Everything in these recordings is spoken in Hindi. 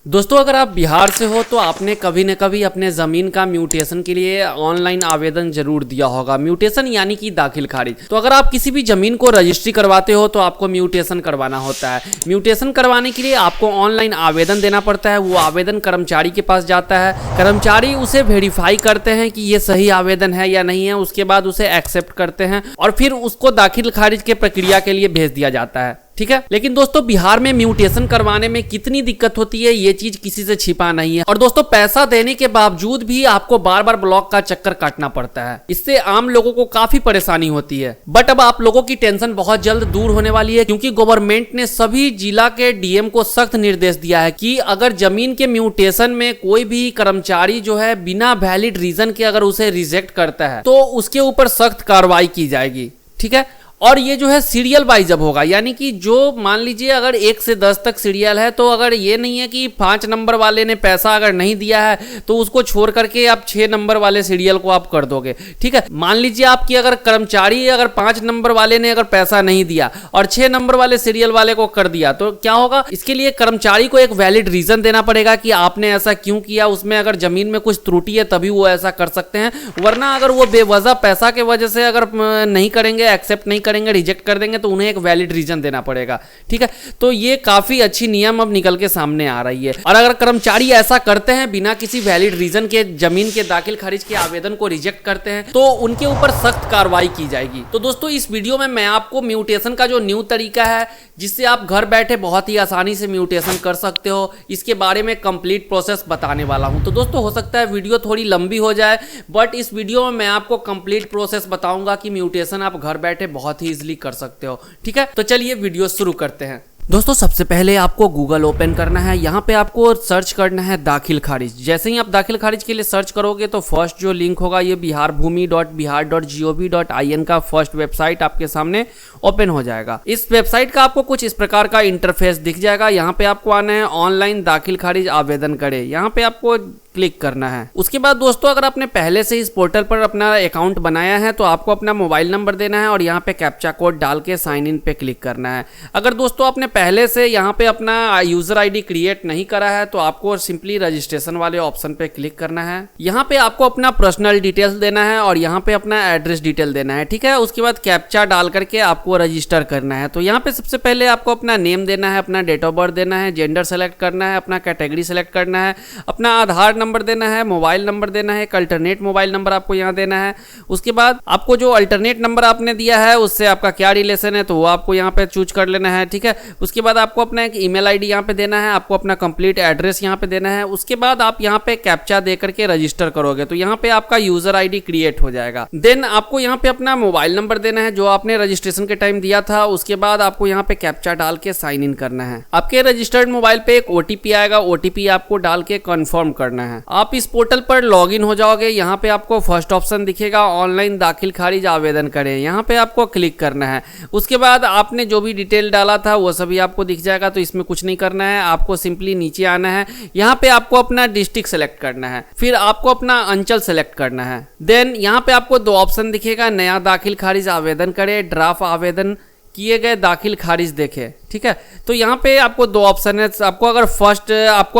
दोस्तों अगर आप बिहार से हो तो आपने कभी न कभी अपने ज़मीन का म्यूटेशन के लिए ऑनलाइन आवेदन जरूर दिया होगा। म्यूटेशन यानी कि दाखिल खारिज। तो अगर आप किसी भी ज़मीन को रजिस्ट्री करवाते हो तो आपको म्यूटेशन करवाना होता है। म्यूटेशन करवाने के लिए आपको ऑनलाइन आवेदन देना पड़ता है। वो आवेदन कर्मचारी के पास जाता है, कर्मचारी उसे वेरीफाई करते हैं कि ये सही आवेदन है या नहीं है। उसके बाद उसे एक्सेप्ट करते हैं और फिर उसको दाखिल खारिज के प्रक्रिया के लिए भेज दिया जाता है। ठीक है, लेकिन दोस्तों बिहार में म्यूटेशन करवाने में कितनी दिक्कत होती है ये चीज किसी से छिपा नहीं है। और दोस्तों पैसा देने के बावजूद भी आपको बार बार ब्लॉक का चक्कर काटना पड़ता है। इससे आम लोगों को काफी परेशानी होती है। बट अब आप लोगों की टेंशन बहुत जल्द दूर होने वाली है, क्योंकि गवर्नमेंट ने सभी जिला के डीएम को सख्त निर्देश दिया है कि अगर जमीन के म्यूटेशन में कोई भी कर्मचारी जो है बिना वैलिड रीजन के अगर उसे रिजेक्ट करता है तो उसके ऊपर सख्त कार्रवाई की जाएगी। ठीक है, और ये जो है सीरियल वाइज अब होगा, यानी कि जो मान लीजिए अगर 1 से 10 तक सीरियल है तो अगर ये नहीं है कि 5 नंबर वाले ने पैसा अगर नहीं दिया है तो उसको छोड़ करके आप 6 नंबर वाले सीरियल को आप कर दोगे। ठीक है, मान लीजिए आपकी अगर कर्मचारी अगर 5 नंबर वाले ने अगर पैसा नहीं दिया और 6 नंबर वाले सीरियल वाले को कर दिया तो क्या होगा? इसके लिए कर्मचारी को एक वैलिड रीजन देना पड़ेगा कि आपने ऐसा क्यों किया, उसमें अगर जमीन में कुछ त्रुटि है तभी वो ऐसा कर सकते हैं। वरना अगर वो बेवजह पैसा के वजह से अगर नहीं करेंगे, एक्सेप्ट नहीं करेंगे, रिजेक्ट कर देंगे तो उन्हें एक वैलिड रीजन देना पड़ेगा। ठीक है, तो ये काफी अच्छी नियम अब निकल के सामने आ रही है। और अगर कर्मचारी ऐसा करते हैं बिना किसी वैलिड रीजन के जमीन के दाखिल खारिज के आवेदन को रिजेक्ट करते हैं तो उनके ऊपर सख्त कार्रवाई की जाएगी। तो दोस्तों इस वीडियो में मैं आपको म्यूटेशन का जो न्यू तरीका है जिससे आप घर बैठे बहुत ही आसानी से म्यूटेशन कर सकते हो, इसके बारे में कंप्लीट प्रोसेस बताने वाला हूं। तो दोस्तों हो सकता है वीडियो थोड़ी लंबी हो जाए, बट इस वीडियो में मैं आपको कंप्लीट प्रोसेस बताऊंगा कि म्यूटेशन आप घर बैठे बहुत ही इजीली कर सकते हो। ठीक है, तो चलिए वीडियो शुरू करते हैं। दोस्तों सबसे पहले आपको गूगल ओपन करना है। यहाँ पे आपको सर्च करना है दाखिल खारिज। जैसे ही आप दाखिल खारिज के लिए सर्च करोगे तो फर्स्ट जो लिंक होगा ये biharbhumi.bihar.gov.in का फर्स्ट वेबसाइट आपके सामने ओपन हो जाएगा। इस वेबसाइट का आपको कुछ इस प्रकार का इंटरफेस दिख जाएगा। यहाँ पे आपको आना है ऑनलाइन दाखिल खारिज आवेदन करें, यहाँ पे आपको क्लिक करना है। उसके बाद दोस्तों अगर आपने पहले से इस पोर्टल पर अपना अकाउंट बनाया है तो आपको अपना मोबाइल नंबर देना है और यहाँ पे कैप्चा कोड डाल के साइन इन पे क्लिक करना है। अगर दोस्तों आपने पहले से यहाँ पे अपना यूजर आईडी क्रिएट नहीं करा है तो आपको सिंपली रजिस्ट्रेशन वाले ऑप्शन पे क्लिक करना है। यहाँ पे आपको अपना पर्सनल डिटेल्स देना है और यहाँ पे अपना एड्रेस डिटेल देना है। ठीक है, उसके बाद कैप्चा डाल करके आपको रजिस्टर करना है। तो यहाँ पे सबसे पहले आपको अपना नेम देना है, अपना डेट ऑफ बर्थ देना है, जेंडर सेलेक्ट करना है, अपना कैटेगरी सेलेक्ट करना है, अपना आधार नंबर देना है, मोबाइल नंबर देना है, एक अल्टरनेट मोबाइल नंबर आपको यहाँ देना है। उसके बाद आपको जो अल्टरनेट नंबर आपने दिया है उससे आपका क्या रिलेशन है तो वो आपको यहाँ पे चूज कर लेना है। ठीक है, उसके बाद आपको अपना एक ईमेल आईडी यहाँ पे देना है, आपको अपना कंप्लीट एड्रेस यहाँ पे देना है। उसके बाद आप यहाँ पे कैप्चा दे करके रजिस्टर करोगे तो यहाँ पे आपका यूजर आईडी क्रिएट हो जाएगा। देन आपको यहाँ पे अपना मोबाइल नंबर देना है जो आपने रजिस्ट्रेशन के टाइम दिया था। उसके बाद आपको यहाँ पे कैप्चा डाल के साइन इन करना है। आपके रजिस्टर्ड मोबाइल पे एक ओटीपी आएगा, ओटीपी आपको डाल के कंफर्म करना है। आप इस पोर्टल पर लॉगिन हो जाओगे। यहाँ पे आपको फर्स्ट ऑप्शन दिखेगा ऑनलाइन दाखिल खारिज आवेदन करें, यहाँ पे आपको क्लिक करना है। उसके बाद आपने जो भी डिटेल डाला था वो सभी आपको दिख जाएगा, तो इसमें कुछ नहीं करना है। आपको सिंपली नीचे आना है, यहाँ पे आपको अपना डिस्ट्रिक्ट सेलेक्ट करना है, फिर आपको अपना अंचल सेलेक्ट करना है। देन यहाँ पे आपको 2 ऑप्शन दिखेगा, नया दाखिल खारिज आवेदन करें, ड्राफ्ट आवेदन किए गए दाखिल खारिज देखें। ठीक है, तो यहाँ पे आपको 2 ऑप्शन है। आपको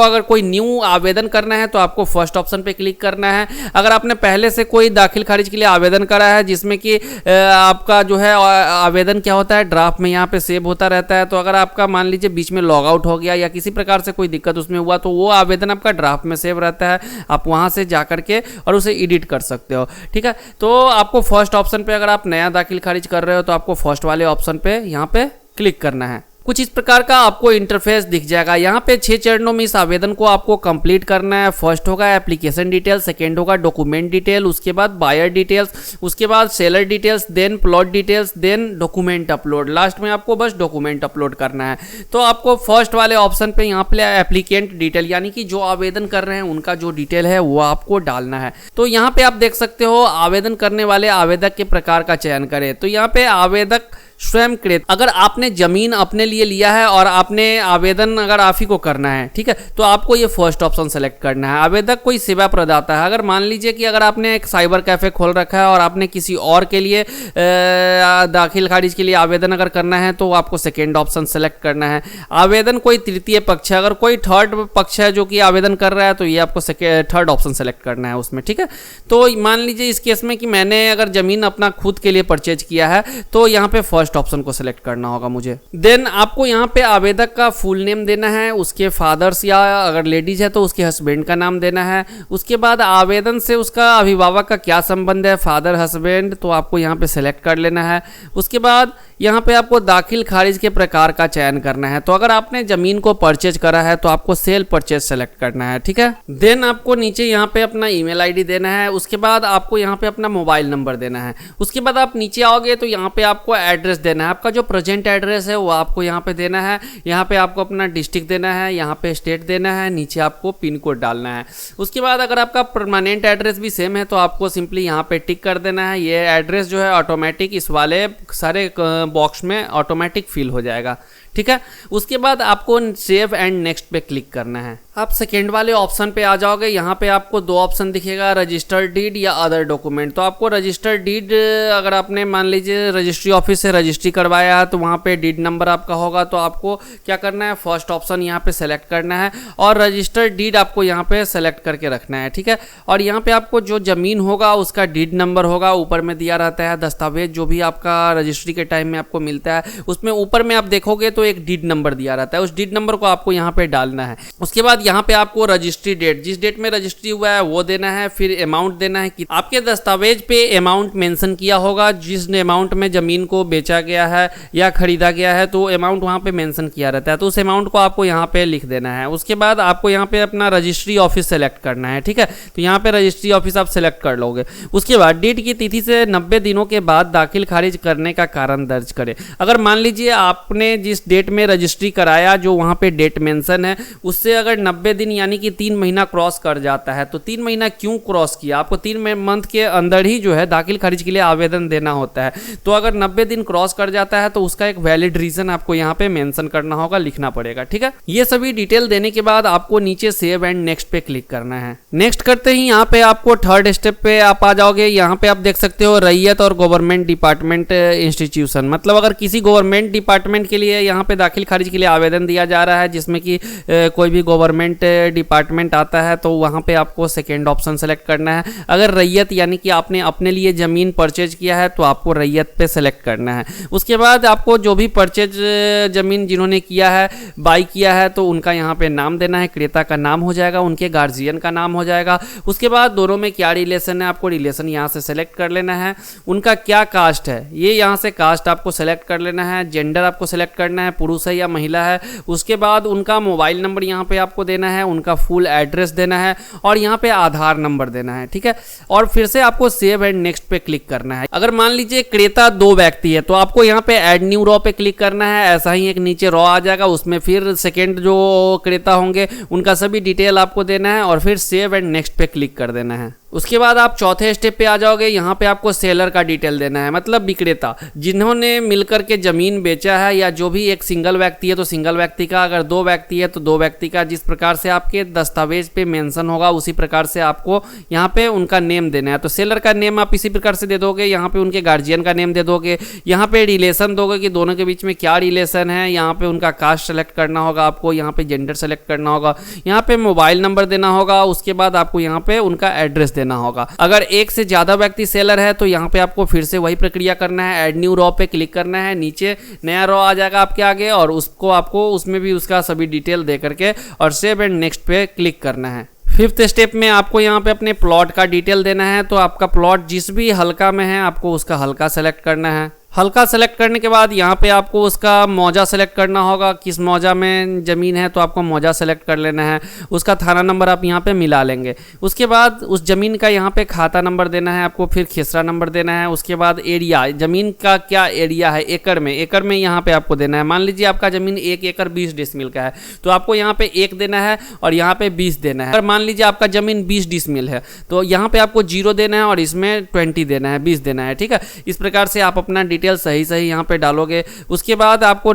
अगर कोई न्यू आवेदन करना है तो आपको फर्स्ट ऑप्शन पे क्लिक करना है। अगर आपने पहले से कोई दाखिल खारिज के लिए आवेदन करा है जिसमें कि आपका जो है आवेदन क्या होता है ड्राफ्ट में यहाँ पे सेव होता रहता है, तो अगर आपका मान लीजिए बीच में लॉग आउट हो गया या किसी प्रकार से कोई दिक्कत उसमें हुआ तो वो आवेदन आपका ड्राफ्ट में सेव रहता है, आप वहाँ से जा करके और उसे एडिट कर सकते हो। ठीक है, तो आपको फर्स्ट ऑप्शन पे अगर आप नया दाखिल खारिज कर रहे हो तो आपको फर्स्ट वाले ऑप्शन पे यहाँ पे क्लिक करना है। कुछ इस प्रकार का आपको इंटरफेस दिख जाएगा। यहाँ पे 6 चरणों में इस आवेदन को आपको कंप्लीट करना है। फर्स्ट होगा एप्लीकेशन डिटेल, सेकेंड होगा डॉक्यूमेंट डिटेल, उसके बाद बायर डिटेल्स, उसके बाद seller details, then plot details, then document upload. Last में आपको बस डॉक्यूमेंट अपलोड करना है। तो आपको फर्स्ट वाले ऑप्शन पे यहाँ पे एप्लीकेंट डिटेल यानी कि जो आवेदन कर रहे हैं उनका जो डिटेल है वो आपको डालना है। तो यहाँ पे आप देख सकते हो आवेदन करने वाले आवेदक के प्रकार का चयन करें। तो यहाँ पे आवेदक स्वयं क्रेता। अगर आपने जमीन अपने लिए लिया है और आपने आवेदन अगर आप ही को करना है, ठीक है, तो आपको ये फर्स्ट ऑप्शन सेलेक्ट करना है। आवेदक कोई सेवा प्रदाता है। अगर मान लीजिए कि अगर आपने एक साइबर कैफे खोल रखा है और आपने किसी और के लिए दाखिल खारिज के लिए आवेदन अगर करना है तो आपको सेकेंड ऑप्शन सेलेक्ट करना है। आवेदन कोई तृतीय पक्ष है, अगर कोई थर्ड पक्ष है जो कि आवेदन कर रहा है तो ये आपको थर्ड ऑप्शन सेलेक्ट करना है उसमें, ठीक है। तो मान लीजिए इस केस में कि मैंने अगर जमीन अपना खुद के लिए परचेज किया है तो यहाँ पे फर्स्ट ऑप्शन को सिलेक्ट करना होगा मुझे। देन आपको यहाँ पे आवेदक का फुल नेम देना है, उसके फादर्स या अगर लेडीज है तो उसके हस्बैंड का नाम देना है। उसके बाद आवेदन से उसका अभिभावक का क्या संबंध है, फादर हस्बैंड, तो आपको यहाँ पे सेलेक्ट कर लेना है। उसके बाद यहाँ पे आपको दाखिल खारिज के प्रकार का चयन करना है। तो अगर आपने जमीन को परचेज करा है तो आपको सेल परचेज सेलेक्ट करना है, ठीक है। देन आपको नीचे यहाँ पे अपना ईमेल आईडी देना है। उसके बाद आपको यहाँ पे अपना मोबाइल नंबर देना है। उसके बाद आप नीचे आओगे तो यहाँ पे आपको एड्रेस देना है। आपका जो प्रेजेंट एड्रेस है वो आपको यहाँ पे देना है। यहाँ पे आपको अपना डिस्ट्रिक्ट देना है, यहाँ पे स्टेट देना है, नीचे आपको पिन कोड डालना है। उसके बाद अगर आपका परमानेंट एड्रेस भी सेम है तो आपको सिंपली यहाँ पे टिक कर देना है। ये एड्रेस जो है ऑटोमेटिक इस वाले सारे बॉक्स में ऑटोमेटिक फिल हो जाएगा, ठीक है। उसके बाद आपको सेव एंड नेक्स्ट पे क्लिक करना है। आप सेकेंड वाले ऑप्शन पे आ जाओगे। यहाँ पे आपको दो ऑप्शन दिखेगा, रजिस्टर्ड डीड या अदर डॉक्यूमेंट। तो आपको रजिस्टर्ड डीड अगर आपने मान लीजिए रजिस्ट्री ऑफिस से रजिस्ट्री करवाया है तो वहाँ पे डीड नंबर आपका होगा। तो आपको क्या करना है, फर्स्ट ऑप्शन यहाँ पे सेलेक्ट करना है और रजिस्टर्ड डीड आपको यहाँ पे सेलेक्ट करके रखना है, ठीक है। और यहाँ पे आपको जो जमीन होगा उसका डीड नंबर होगा, ऊपर में दिया रहता है। दस्तावेज जो भी आपका रजिस्ट्री के टाइम में आपको मिलता है उसमें ऊपर में आप देखोगे तो एक डीड नंबर दिया रहता है, उस डीड नंबर को आपको यहाँ पे डालना है। उसके बाद यहाँ पे आपको रजिस्ट्री डेट, जिस डेट में रजिस्ट्री हुआ है वो देना है। फिर अमाउंट देना है कि आपके दस्तावेज पे अमाउंट मेंशन किया होगा, जिस अमाउंट में जमीन को बेचा गया है या खरीदा गया है तो अमाउंट वहाँ पे मेंशन किया रहता है, तो उस अमाउंट को आपको यहाँ पे लिख देना है। उसके बाद आपको यहाँ पे अपना रजिस्ट्री ऑफिस सेलेक्ट करना है, ठीक है। तो यहाँ पे रजिस्ट्री ऑफिस आप सेलेक्ट कर लोगे। उसके बाद डेट की तिथि से 90 दिनों के बाद दाखिल खारिज करने का कारण दर्ज करें। अगर मान लीजिए आपने जिस डेट में रजिस्ट्री कराया जो वहाँ पे डेट मेंशन है उससे अगर 90 दिन यानी कि 3 महीना क्रॉस कर जाता है तो 3 महीना क्यों क्रॉस किया, आपको 3 मंथ के अंदर ही जो है दाखिल खारिज के लिए आवेदन देना होता है। तो अगर 90 दिन क्रॉस कर जाता है तो उसका एक वैलिड रीजन आपको यहाँ पे मेंशन करना होगा, लिखना पड़ेगा, ठीक है। ये सभी डिटेल देने के बाद आपको नीचे सेव एंड नेक्स्ट पे क्लिक करना है। नेक्स्ट करते ही यहाँ पे आपको थर्ड स्टेप पे आप आ जाओगे। यहाँ पे आप देख सकते हो रैयत और गवर्नमेंट डिपार्टमेंट इंस्टीट्यूशन, मतलब अगर किसी गवर्नमेंट डिपार्टमेंट के लिए यहाँ पे दाखिल खारिज के लिए आवेदन दिया जा रहा है जिसमें कि कोई भी गवर्नमेंट डिपार्टमेंट आता है तो वहाँ पे आपको सेकेंड ऑप्शन सेलेक्ट करना है। अगर रैयत यानी कि आपने अपने लिए ज़मीन परचेज किया है तो आपको रैयत पे सेलेक्ट करना है। उसके बाद आपको जो भी परचेज ज़मीन जिन्होंने किया है, बाई किया है, तो उनका यहाँ पे नाम देना है। क्रेता का नाम हो जाएगा, उनके गार्जियन का नाम हो जाएगा। उसके बाद दोनों में क्या रिलेशन है आपको रिलेशन यहाँ से सेलेक्ट कर लेना है। उनका क्या कास्ट है ये यहाँ से कास्ट आपको सेलेक्ट कर लेना है। जेंडर आपको सेलेक्ट करना है, पुरुष है या महिला है। उसके बाद उनका मोबाइल नंबर यहाँ पे आपको देना है, उनका फुल एड्रेस देना है और यहाँ पे आधार नंबर देना है, ठीक है। और फिर से आपको सेव एंड नेक्स्ट पे क्लिक करना है। अगर मान लीजिए क्रेता 2 व्यक्ति है तो आपको यहाँ पे ऐड न्यू रॉ पे क्लिक करना है। ऐसा ही एक नीचे रॉ आ जाएगा, उसमें फिर सेकेंड जो क्रेता होंगे उनका सभी डिटेल आपको देना है और फिर सेव एंड नेक्स्ट पे क्लिक कर देना है। उसके बाद आप चौथे स्टेप पे आ जाओगे। यहाँ पे आपको सेलर का डिटेल देना है, मतलब विक्रेता जिन्होंने मिलकर के जमीन बेचा है, या जो भी एक सिंगल व्यक्ति है तो सिंगल व्यक्ति का, अगर 2 व्यक्ति है तो 2 व्यक्ति का। जिस प्रकार से आपके दस्तावेज पे मेंशन होगा उसी प्रकार से आपको यहाँ पे उनका नेम देना है। तो सेलर का नेम आप इसी प्रकार से दे दोगे, यहाँ पे उनके गार्जियन का नेम दे दोगे, यहाँ पे रिलेशन दोगे कि दोनों के बीच में क्या रिलेशन है, यहाँ पे उनका कास्ट सेलेक्ट करना होगा आपको, यहाँ पे जेंडर सेलेक्ट करना होगा, यहाँ पे मोबाइल नंबर देना होगा। उसके बाद आपको यहाँ पे उनका एड्रेस देना होगा। अगर एक से ज्यादा व्यक्ति सेलर है तो यहाँ पे आपको फिर से वही प्रक्रिया करना है। ऐड न्यू रॉ पे क्लिक करना है, नीचे नया रॉ आ जाएगा आपके आगे और उसको आपको उसमें भी उसका सभी डिटेल दे करके और सेव एंड नेक्स्ट पे क्लिक करना है। 5th स्टेप में आपको यहाँ पे अपने प्लॉट का डिटेल देना है। तो आपका प्लॉट जिस भी हल्का में है आपको उसका हल्का सेलेक्ट करना है। हल्का सेलेक्ट करने के बाद यहाँ पे आपको उसका मौजा सेलेक्ट करना होगा, किस मौजा में ज़मीन है तो आपको मौजा सेलेक्ट कर लेना है। उसका थाना नंबर आप यहाँ पे मिला लेंगे। उसके बाद उस ज़मीन का यहाँ पे खाता नंबर देना है आपको, फिर खेसरा नंबर देना है। उसके बाद एरिया, ज़मीन का क्या एरिया है एकड़ में यहाँ पे आपको देना है। मान लीजिए आपका ज़मीन 1 एकड़ 20 डिसमिल का है तो आपको यहाँ पे 1 देना है और यहाँ पे 20 देना है। अगर मान लीजिए आपका ज़मीन 20 डिसमिल है तो यहाँ पे आपको 0 देना है और इसमें 20 देना है, 20 देना है, ठीक है। इस प्रकार से आप अपना डिटेल सही सही यहाँ पे डालोगे। उसके बाद आपको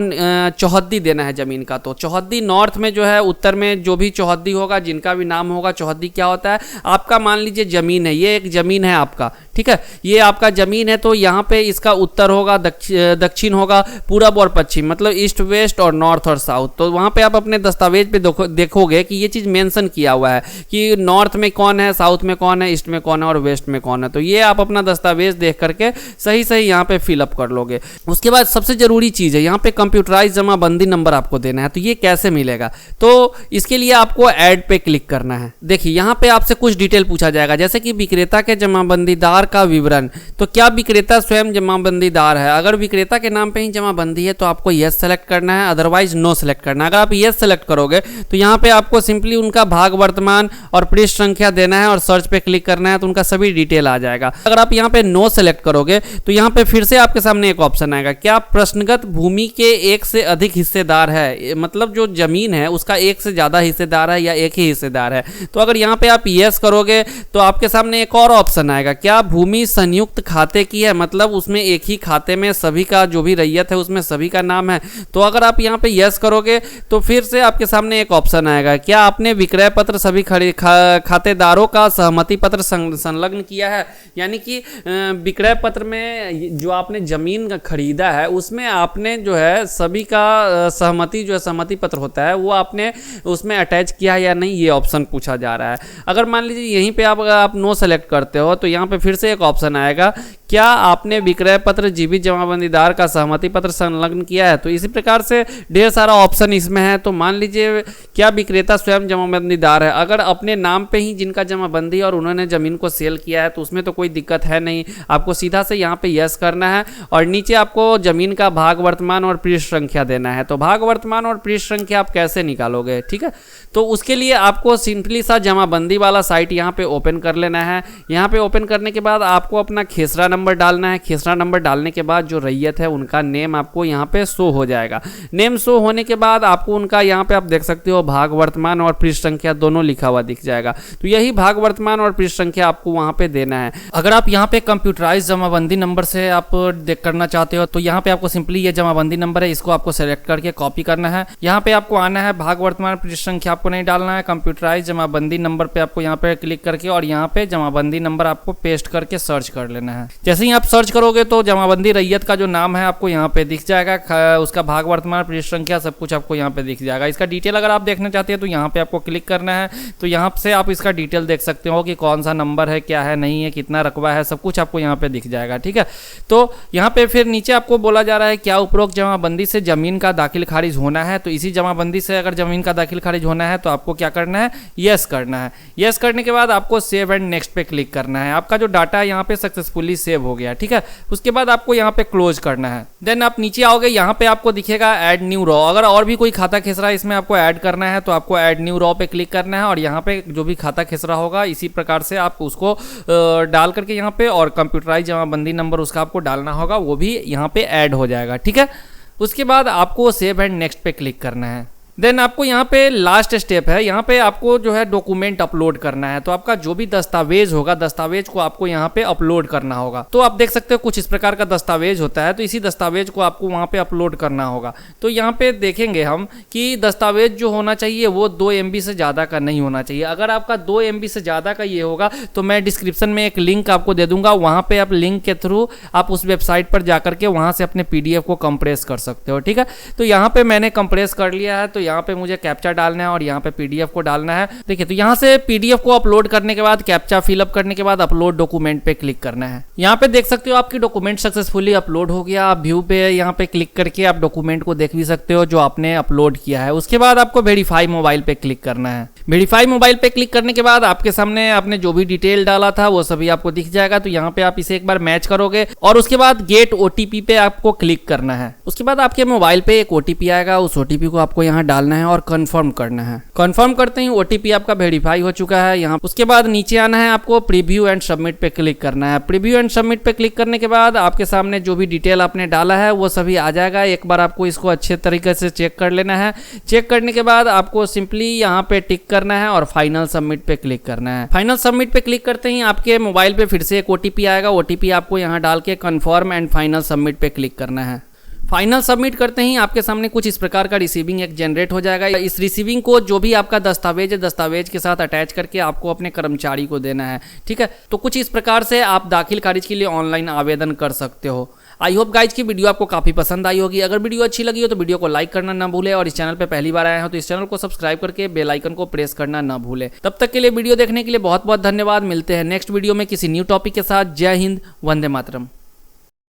चौहद्दी देना है ज़मीन का। तो चौहद्दी नॉर्थ में जो है, उत्तर में जो भी चौहद्दी होगा, जिनका भी नाम होगा, चौहद्दी क्या होता है, आपका मान लीजिए ज़मीन है, ये एक ज़मीन है आपका, ठीक है, ये आपका ज़मीन है। तो यहाँ पे इसका उत्तर होगा, दक्षिण होगा, पूरब और पश्चिम, मतलब ईस्ट वेस्ट और नॉर्थ और साउथ। तो वहाँ पे आप अपने दस्तावेज पे देखोगे कि ये चीज़ मेंशन किया हुआ है कि नॉर्थ में कौन है, साउथ में कौन है, ईस्ट में कौन है और वेस्ट में कौन है। तो ये आप अपना दस्तावेज देख करके सही सही यहाँ पे फिलअप कर लोगे। उसके बाद सबसे जरूरी चीज़ है, यहाँ पे कंप्यूटराइज जमाबंदी नंबर आपको देना है। तो ये कैसे मिलेगा, तो इसके लिए आपको ऐड पे क्लिक करना है। देखिए यहाँ पे आपसे कुछ डिटेल पूछा जाएगा, जैसे कि विक्रेता के जमाबंदीदार का विवरण। तो क्या विक्रेता स्वयं जमाबंदीदार है? अगर विक्रेता के नाम पे ही जमाबंदी है तो आपको यस सेलेक्ट करना है, अदरवाइज नो सेलेक्ट करना है। अगर आप यस सेलेक्ट करोगे तो यहाँ पे आपको सिंपली उनका भाग वर्तमान और पृष्ठ संख्या देना है और सर्च पे क्लिक करना है, तो उनका सभी डिटेल आ जाएगा। अगर आप यहाँ पे नो सेलेक्ट करोगे तो यहाँ पे फिर से आपके सामने एक ऑप्शन आएगा, क्या प्रश्नगत भूमि के एक से अधिक हिस्सेदार है, मतलब जो जमीन है उसका एक से ज्यादा हिस्सेदार है या एक ही हिस्सेदार है। तो अगर यहाँ पे आप यस करोगे तो आपके सामने एक और ऑप्शन आएगा, क्या भूमि संयुक्त खाते की है, मतलब उसमें एक ही खाते में सभी का जो भी रैयत है उसमें सभी का नाम है। तो अगर आप यहाँ पे यस करोगे तो फिर से आपके सामने एक ऑप्शन आएगा, क्या आपने विक्रय पत्र सभी खातेदारों का सहमति पत्र संलग्न किया है, यानी कि विक्रय पत्र में जो आपने जमीन खरीदा है उसमें आपने जो है सभी का सहमति, जो है सहमति पत्र होता है, वो आपने उसमें अटैच किया है या नहीं, ये ऑप्शन पूछा जा रहा है। अगर मान लीजिए यहीं पे आप नो सेलेक्ट करते हो तो यहाँ पे फिर से एक ऑप्शन आएगा, क्या आपने विक्रय पत्र जीवित जमाबंदीदार का सहमति पत्र संलग्न किया है। तो इसी प्रकार से ढेर सारा ऑप्शन इसमें है। तो मान लीजिए क्या विक्रेता स्वयं जमाबंदीदार है, अगर अपने नाम पे ही जिनका जमाबंदी और उन्होंने जमीन को सेल किया है तो उसमें तो कोई दिक्कत है नहीं, आपको सीधा से यहाँ पे यस करना है और नीचे आपको जमीन का भाग वर्तमान और पृष्ठ संख्या देना है। तो भाग वर्तमान और पृष्ठ संख्या आप कैसे निकालोगे, ठीक है, तो उसके लिए आपको सिंपली सा जमाबंदी वाला साइट यहाँ पे ओपन कर लेना है। यहाँ पे ओपन करने के बाद आपको अपना खेसरा नंबर डालना है। खेसरा नंबर डालने के बाद जो रैयत है उनका नेम आपको यहाँ पे शो हो जाएगा। नेम शो होने के बाद आपको उनका यहाँ पे आप देख सकते हो भाग वर्तमान और पृष्ठ संख्या दोनों लिखा हुआ दिख जाएगा। तो यही भाग वर्तमान और पृष्ठ संख्या आपको वहाँ पे देना है। अगर आप यहाँ पे कंप्यूटराइज जमाबंदी नंबर से आप देख करना चाहते हो तो यहाँ पे आपको सिंपली ये जमाबंदी नंबर है, इसको आपको सेलेक्ट करके कॉपी करना है। यहाँ पे आपको आना है, भाग वर्तमान पृष्ठ संख्या आपको नहीं डालना है, कंप्यूटराइज जमाबंदी नंबर पे आपको यहाँ पे क्लिक करके और यहाँ पे जमाबंदी नंबर आपको पेस्ट करके सर्च कर लेना है। जैसे ही आप सर्च करोगे तो जमाबंदी रैयत का जो नाम है आपको यहाँ पे दिख जाएगा, उसका भाग वर्तमान पृष्ठ संख्या सब कुछ आपको यहाँ पे दिख जाएगा। इसका डिटेल अगर आप देखना चाहते हैं तो यहाँ पे आपको क्लिक करना है। तो यहाँ से आप इसका डिटेल देख सकते हो कि कौन सा नंबर है, क्या है, नहीं है, कितना रकबा है, सब कुछ आपको यहाँ पे दिख जाएगा, ठीक है। तो यहाँ पे फिर नीचे आपको बोला जा रहा है क्या उपरोक्त जमाबंदी से जमीन का दाखिल खारिज होना है। तो इसी जमाबंदी से अगर जमीन का दाखिल खारिज होना है तो आपको क्या करना है, यस करना है। यस करने के बाद आपको सेव एंड नेक्स्ट पे क्लिक करना है। आपका जो डाटा है यहाँ पे सक्सेसफुली सेव हो गया, ठीक है। उसके बाद आपको यहाँ पे क्लोज करना है। देन आप नीचे आओगे, यहाँ पे आपको दिखेगा ऐड न्यू रॉ। अगर और भी कोई खाता खेसरा इसमें आपको ऐड करना है तो आपको ऐड न्यू रॉ पे क्लिक करना है और यहाँ पे जो भी खाता खेसरा होगा इसी प्रकार से आप उसको डाल करके यहाँ पे और कंप्यूटराइज जमाबंदी नंबर उसका आपको डालना होगा, वो भी यहाँ पे ऐड हो जाएगा, ठीक है। उसके बाद आपको सेव एंड नेक्स्ट पे क्लिक करना है। देन आपको यहाँ पे लास्ट स्टेप है, यहाँ पे आपको जो है डॉक्यूमेंट अपलोड करना है। तो आपका जो भी दस्तावेज होगा, दस्तावेज को आपको यहाँ पे अपलोड करना होगा। तो आप देख सकते हो कुछ इस प्रकार का दस्तावेज होता है, तो इसी दस्तावेज को आपको वहाँ पे अपलोड करना होगा। तो यहाँ पे देखेंगे हम कि दस्तावेज जो होना चाहिए वो 2 MB से ज़्यादा का नहीं होना चाहिए। अगर आपका 2 MB से ज़्यादा का ये होगा तो मैं डिस्क्रिप्शन में एक लिंक आपको दे दूंगा, वहाँ पे आप लिंक के थ्रू आप उस वेबसाइट पर जाकर के वहाँ से अपने PDF को कंप्रेस कर सकते हो, ठीक है। तो यहाँ पे मैंने कंप्रेस कर लिया है, तो यहाँ पे मुझे कैप्चा डालना है और यहाँ पे PDF को डालना है। देखिए, तो यहाँ से PDF को अपलोड करने के बाद कैप्चा फिलअप करने के बाद अपलोड डॉक्यूमेंट पे क्लिक करना है। यहाँ पे देख सकते हो आपकी डॉक्यूमेंट सक्सेसफुली अपलोड हो गया। आप व्यू पे यहाँ पे क्लिक करके आप डॉक्यूमेंट को देख भी सकते हो जो आपने अपलोड किया है। उसके बाद आपको वेरीफाई मोबाइल पे क्लिक करना है। वेरीफाई मोबाइल पे क्लिक करने के बाद आपके सामने आपने जो भी डिटेल डाला था वो सभी आपको दिख जाएगा। तो यहाँ पे आप इसे एक बार मैच करोगे और उसके बाद गेट OTP पे आपको क्लिक करना है। उसके बाद आपके मोबाइल पे एक OTP आएगा, उस OTP को आपको यहाँ डालना है और कंफर्म करना है। कंफर्म करते ही OTP आपका वेरीफाई हो चुका है यहाँ। उसके बाद नीचे आना है, आपको प्रीव्यू एंड सबमिट पे क्लिक करना है। प्रीव्यू एंड सबमिट पे क्लिक करने के बाद आपके सामने जो भी डिटेल आपने डाला है वो सभी आ जाएगा। एक बार आपको इसको अच्छे तरीके से चेक कर लेना है। चेक करने के बाद आपको सिंपली यहाँ पे टिक करना है और फाइनल सबमिट पे क्लिक करना है। फाइनल सबमिट पे क्लिक करते ही आपके मोबाइल पे फिर से एक ओटीपी आएगा। ओटीपी आपको यहाँ डाल के कंफर्म एंड फाइनल सबमिट पे क्लिक करना है। फाइनल सबमिट करते ही आपके सामने कुछ इस प्रकार का रिसीविंग एक जनरेट हो जाएगा। इस रिसीविंग को जो भी आपका दस्तावेज है, दस्तावेज के साथ अटैच करके आपको अपने कर्मचारी को देना है। ठीक है, तो कुछ इस प्रकार से आप दाखिल खारिज के लिए ऑनलाइन आवेदन कर सकते हो। आई होप गाइज की वीडियो आपको काफी पसंद आई होगी। अगर वीडियो अच्छी लगी हो तो वीडियो को लाइक करना ना भूले और इस चैनल पे पहली बार आए हो तो इस चैनल को सब्सक्राइब करके बेल आइकन को प्रेस करना ना भूले। तब तक के लिए वीडियो देखने के लिए बहुत बहुत धन्यवाद। मिलते हैं नेक्स्ट वीडियो में किसी न्यू टॉपिक के साथ। जय हिंद, वंदे मातरम।